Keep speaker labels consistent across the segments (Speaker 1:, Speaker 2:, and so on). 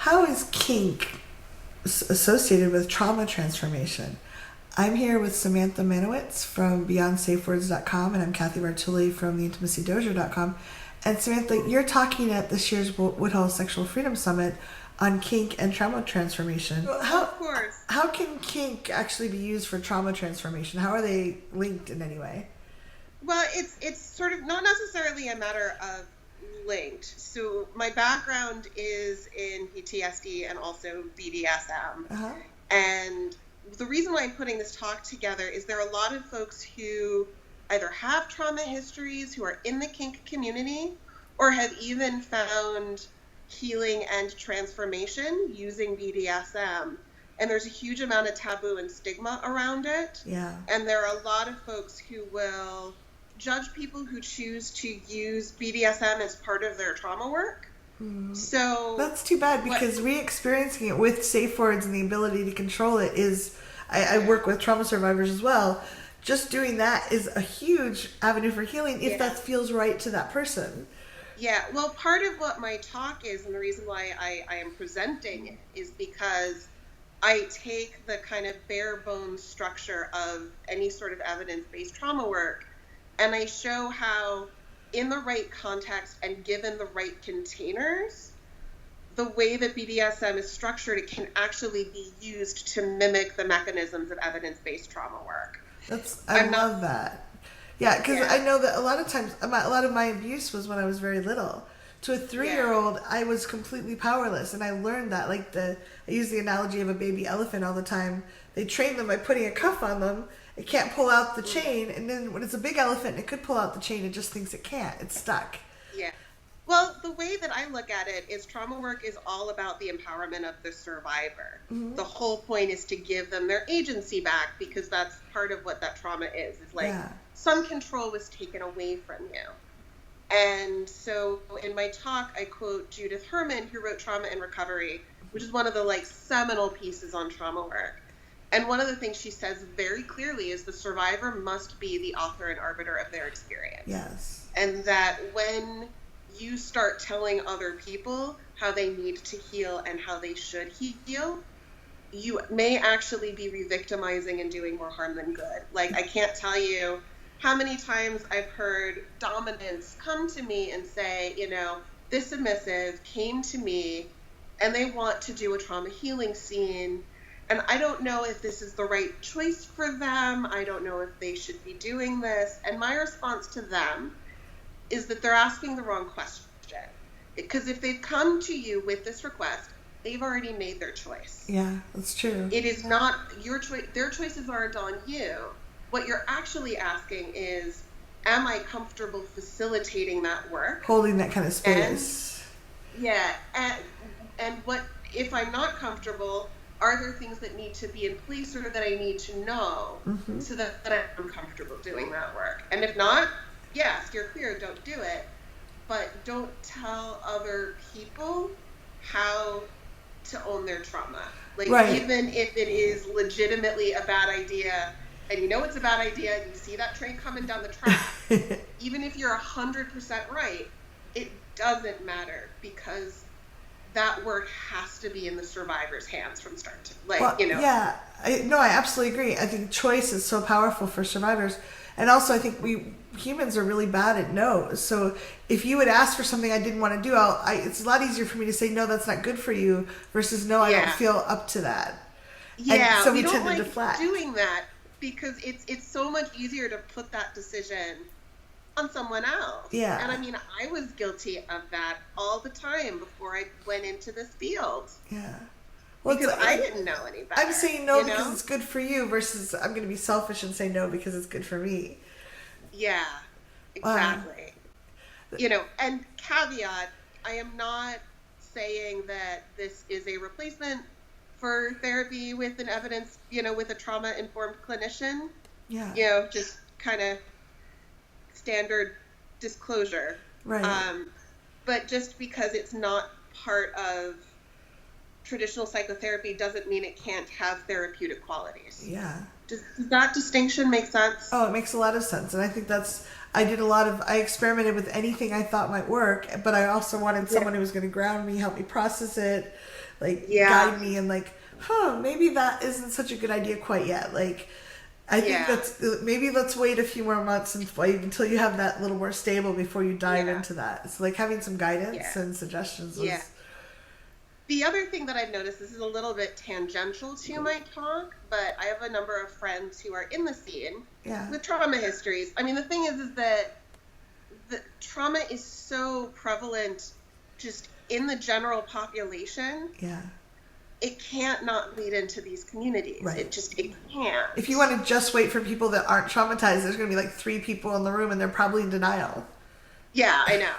Speaker 1: how is kink associated with trauma transformation? I'm here with Samantha Manowitz from BeyondSafeWords.com, and I'm Kathy Bartulli from TheIntimacyDojo.com. And Samantha, you're talking at this year's Woodhull Sexual Freedom Summit on kink and trauma transformation.
Speaker 2: Of course.
Speaker 1: How can kink actually be used for trauma transformation? How are they linked in any way?
Speaker 2: Well, it's sort of not necessarily a matter of linked. So my background is in PTSD and also BDSM.
Speaker 1: Uh-huh.
Speaker 2: And the reason why I'm putting this talk together is there are a lot of folks who either have trauma histories, who are in the kink community, or have even found healing and transformation using BDSM. And there's a huge amount of taboo and stigma around it.
Speaker 1: Yeah.
Speaker 2: And there are a lot of folks who will judge people who choose to use BDSM as part of their trauma work. So
Speaker 1: that's too bad, because re-experiencing it with safe words and the ability to control it is, I work with trauma survivors as well. Just doing that is a huge avenue for healing if that feels right to that person.
Speaker 2: Yeah, well, part of what my talk is, and the reason why I am presenting it, is because I take the kind of bare bones structure of any sort of evidence-based trauma work, and I show how, in the right context and given the right containers, the way that BDSM is structured, it can actually be used to mimic the mechanisms of evidence-based trauma work.
Speaker 1: I love that. Yeah, because I know that a lot of times, a lot of my abuse was when I was very little. To a 3-year-old, I was completely powerless, and I learned that. I use the analogy of a baby elephant all the time. They train them by putting a cuff on them. It can't pull out the chain, and then when it's a big elephant and it could pull out the chain, it just thinks it can't. It's stuck.
Speaker 2: Yeah. Well, the way that I look at it is trauma work is all about the empowerment of the survivor. Mm-hmm. The whole point is to give them their agency back, because that's part of what that trauma is. It's like some control was taken away from you. And so in my talk, I quote Judith Herman, who wrote Trauma and Recovery, which is one of the seminal pieces on trauma work. And one of the things she says very clearly is the survivor must be the author and arbiter of their experience.
Speaker 1: Yes.
Speaker 2: And that when you start telling other people how they need to heal and how they should heal, you may actually be re-victimizing and doing more harm than good. I can't tell you how many times I've heard dominants come to me and say, this submissive came to me and they want to do a trauma healing scene, and I don't know if this is the right choice for them. I don't know if they should be doing this. And my response to them is that they're asking the wrong question. Because if they've come to you with this request, they've already made their choice.
Speaker 1: Yeah, that's true.
Speaker 2: It is not your choice. Their choices aren't on you. What you're actually asking is, am I comfortable facilitating that work?
Speaker 1: Holding that kind of space.
Speaker 2: And what if I'm not comfortable? Are there things that need to be in place or that I need to know so that I'm comfortable doing that work? And if not, steer clear, don't do it. But don't tell other people how to own their trauma. Even if it is legitimately a bad idea, and it's a bad idea, and you see that train coming down the track, even if you're 100% right, it doesn't matter, because that work has to be in the survivor's hands from start to
Speaker 1: Yeah, I absolutely agree. I think choice is so powerful for survivors, and also I think we humans are really bad at no's. So if you would ask for something I didn't want to do, it's a lot easier for me to say no, that's not good for you, versus no, I don't feel up to that.
Speaker 2: Yeah,
Speaker 1: and so
Speaker 2: we
Speaker 1: we
Speaker 2: don't
Speaker 1: tend to deflect.
Speaker 2: Doing that, because it's so much easier to put that decision on someone else.
Speaker 1: Yeah.
Speaker 2: And I was guilty of that all the time before I went into this field.
Speaker 1: Yeah.
Speaker 2: Because I didn't know any better.
Speaker 1: I'm saying no because it's good for you, versus I'm going to be selfish and say no because it's good for me.
Speaker 2: Yeah, exactly. And caveat, I am not saying that this is a replacement for therapy with an evidence, with a trauma-informed clinician.
Speaker 1: Yeah.
Speaker 2: Just kind of standard disclosure.
Speaker 1: Right.
Speaker 2: But just because it's not part of traditional psychotherapy doesn't mean it can't have therapeutic qualities.
Speaker 1: Yeah.
Speaker 2: Does that distinction make sense?
Speaker 1: Oh, it makes a lot of sense. And I think I experimented with anything I thought might work, but I also wanted someone who was going to ground me, help me process it, like guide me, and like, maybe that isn't such a good idea quite yet. Like, I think maybe let's wait a few more months and wait until you have that a little more stable before you dive into that. So like having some guidance and suggestions was...
Speaker 2: The other thing that I've noticed, this is a little bit tangential to my talk, but I have a number of friends who are in the scene with trauma histories. I mean, the thing is that the trauma is so prevalent just in the general population.
Speaker 1: Yeah.
Speaker 2: It can't not bleed into these communities. Right. It can't.
Speaker 1: If you want to just wait for people that aren't traumatized, there's going to be like 3 people in the room and they're probably in denial.
Speaker 2: Yeah, I know.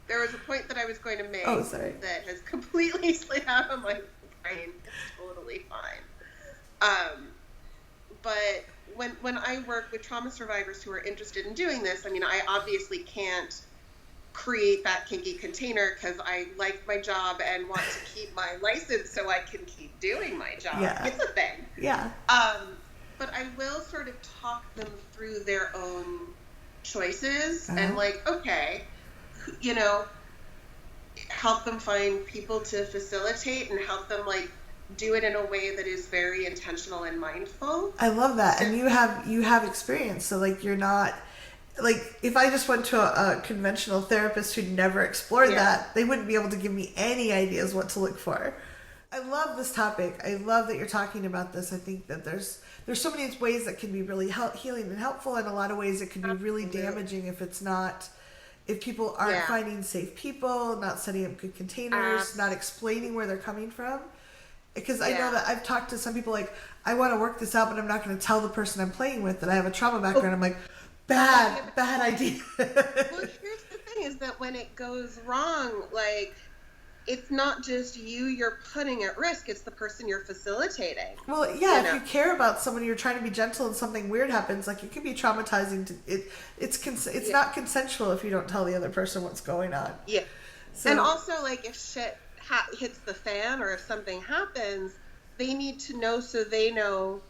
Speaker 2: There was a point that I was going to make that has completely slid out of my brain. It's totally fine. But when I work with trauma survivors who are interested in doing this, I mean, I obviously can't create that kinky container because I like my job and want to keep my license so I can keep doing my job. Yeah. It's a thing.
Speaker 1: Yeah.
Speaker 2: But I will sort of talk them through their own choices and like, okay, you know, help them find people to facilitate and help them like do it in a way that is very intentional and mindful.
Speaker 1: I love that. And you have experience. So like you're not like, if I just went to a conventional therapist who'd never explored that, they wouldn't be able to give me any ideas what to look for. I love this topic. I love that you're talking about this. I think that there's so many ways that can be really healing and helpful, and a lot of ways it can be really damaging if people aren't finding safe people, not setting up good containers, not explaining where they're coming from. Because I know that I've talked to some people like, I want to work this out, but I'm not going to tell the person I'm playing with that I have a trauma background. I'm like, bad idea.
Speaker 2: Well, here's the thing is that when it goes wrong, like, it's not just you're putting at risk, it's the person you're facilitating.
Speaker 1: Well, if you care about somebody, you're trying to be gentle and something weird happens, like it can be traumatizing. It's not consensual if you don't tell the other person what's going on.
Speaker 2: Yeah. So, and also, like, if shit hits the fan or if something happens, they need to know so they know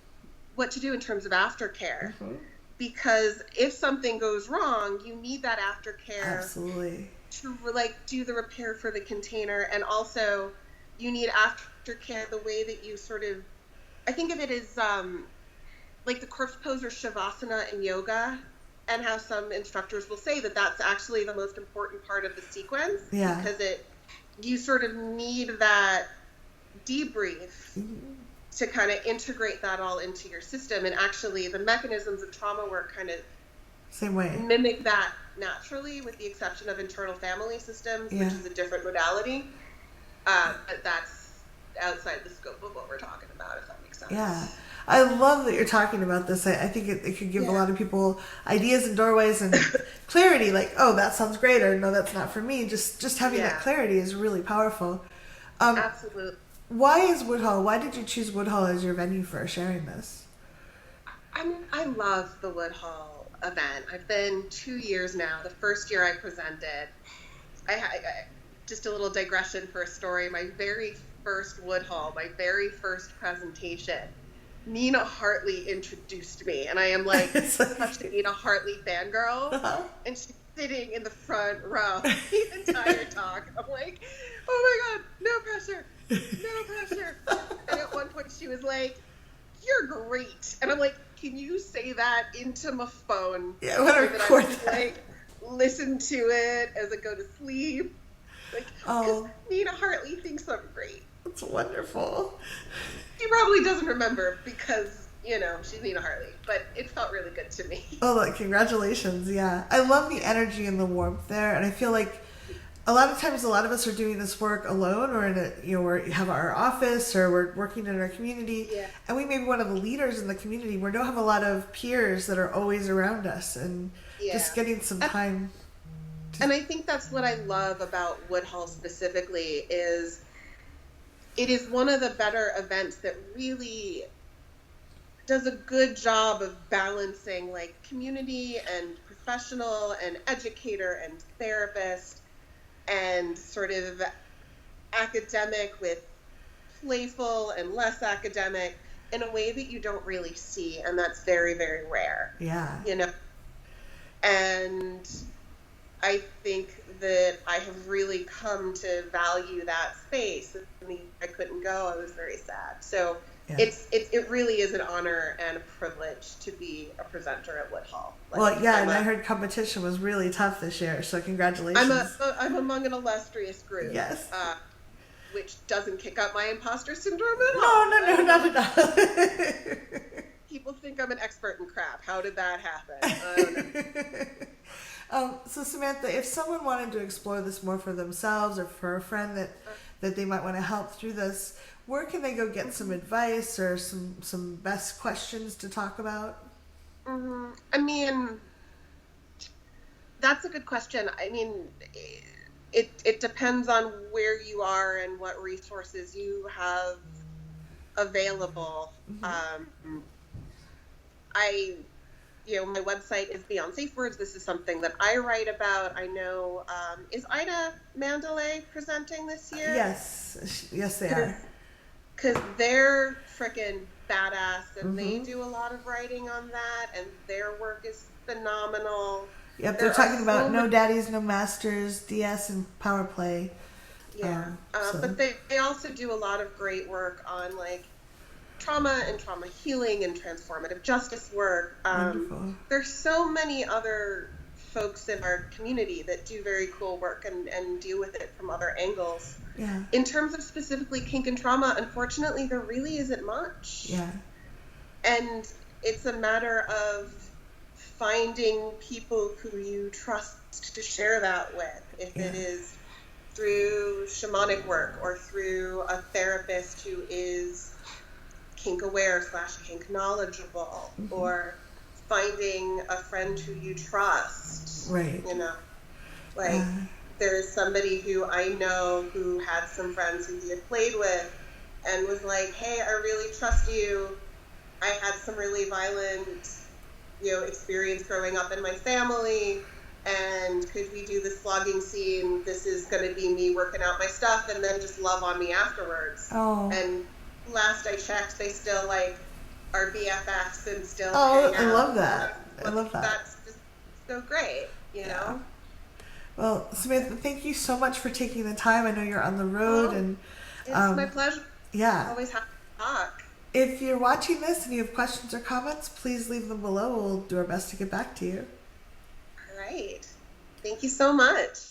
Speaker 2: what to do in terms of aftercare. Mm-hmm. Because if something goes wrong, you need that aftercare.
Speaker 1: Absolutely.
Speaker 2: To like do the repair for the container, and also you need aftercare the way that you sort of, I think of it as like the corpse pose or shavasana in yoga, and how some instructors will say that that's actually the most important part of the sequence, because you sort of need that debrief to kind of integrate that all into your system, and actually the mechanisms of trauma work kind of
Speaker 1: same way
Speaker 2: mimic that naturally, with the exception of internal family systems, which is a different modality. But that's outside the scope of what we're talking about, if that makes sense.
Speaker 1: Yeah. I love that you're talking about this. I think it could give a lot of people ideas and doorways and clarity, like, oh, that sounds great, or no, that's not for me. Just having that clarity is really powerful.
Speaker 2: Absolutely.
Speaker 1: Why is Woodhull? Why did you choose Woodhull as your venue for sharing this?
Speaker 2: I mean, I love the Woodhull event. I've been 2 years now. The first year I presented, I just a little digression for a story. My very first Woodhull, my very first presentation, Nina Hartley introduced me, and I am like such a Nina Hartley fangirl, and she's sitting in the front row the entire talk. I'm like, oh my god, no pressure. And at one point she was like, you're great. And I'm like, can you say that into my phone?
Speaker 1: Yeah, I want to record that.
Speaker 2: Like, listen to it as I go to sleep. Like, because Nina Hartley thinks I'm great.
Speaker 1: That's wonderful.
Speaker 2: She probably doesn't remember because, she's Nina Hartley. But it felt really good to me.
Speaker 1: Oh, look, congratulations. Yeah. I love the energy and the warmth there. And I feel like a lot of times, a lot of us are doing this work alone, or in we have our office, or we're working in our community, and we may be one of the leaders in the community. We don't have a lot of peers that are always around us, and just getting some time.
Speaker 2: And I think that's what I love about Woodhull specifically is it is one of the better events that really does a good job of balancing like community and professional and educator and therapist, and sort of academic with playful and less academic, in a way that you don't really see, and that's very, very rare.
Speaker 1: Yeah.
Speaker 2: You know, and I think that I have really come to value that space. And I couldn't go. I was very sad. So
Speaker 1: Yeah.
Speaker 2: it really is an honor and a privilege to be a presenter at Woodhull. Like,
Speaker 1: Well, yeah, and I heard competition was really tough this year, so congratulations.
Speaker 2: I'm among an illustrious group.
Speaker 1: Yes.
Speaker 2: Which doesn't kick up my imposter syndrome at all.
Speaker 1: No, not at all.
Speaker 2: People think I'm an expert in crap. How did that happen? I don't know.
Speaker 1: So Samantha, if someone wanted to explore this more for themselves or for a friend that they might want to help through this, where can they go get some advice or some best questions to talk about?
Speaker 2: Mm-hmm. I mean, that's a good question. I mean, it depends on where you are and what resources you have available. Mm-hmm. My website is Beyond Safe Words. This is something that I write about. I know, is Ida Mandalay presenting this year?
Speaker 1: Yes, they are.
Speaker 2: Because they're freaking badass, and they do a lot of writing on that, and their work is phenomenal.
Speaker 1: Yep, they're talking about no daddies, no masters, DS, and power play.
Speaker 2: Yeah, but they also do a lot of great work on like trauma and trauma healing and transformative justice work.
Speaker 1: Wonderful.
Speaker 2: There's so many other folks in our community that do very cool work and deal with it from other angles.
Speaker 1: Yeah.
Speaker 2: In terms of specifically kink and trauma, unfortunately, there really isn't much.
Speaker 1: Yeah.
Speaker 2: And it's a matter of finding people who you trust to share that with. If it is through shamanic work or through a therapist who is kink aware / kink knowledgeable, or finding a friend who you trust.
Speaker 1: Right.
Speaker 2: You know, like there's somebody who I know who had some friends who he had played with and was like, hey, I really trust you. I had some really violent, experience growing up in my family, and could we do this flogging scene? This is going to be me working out my stuff, and then just love on me afterwards.
Speaker 1: Oh.
Speaker 2: And last I checked, they still are BFFs and still
Speaker 1: hang
Speaker 2: out.
Speaker 1: I love that.
Speaker 2: That's just so great, you know?
Speaker 1: Well, Samantha, thank you so much for taking the time. I know you're on the road, and
Speaker 2: it's my pleasure.
Speaker 1: Yeah.
Speaker 2: Always happy to talk.
Speaker 1: If you're watching this and you have questions or comments, please leave them below. We'll do our best to get back to you.
Speaker 2: All right. Thank you so much.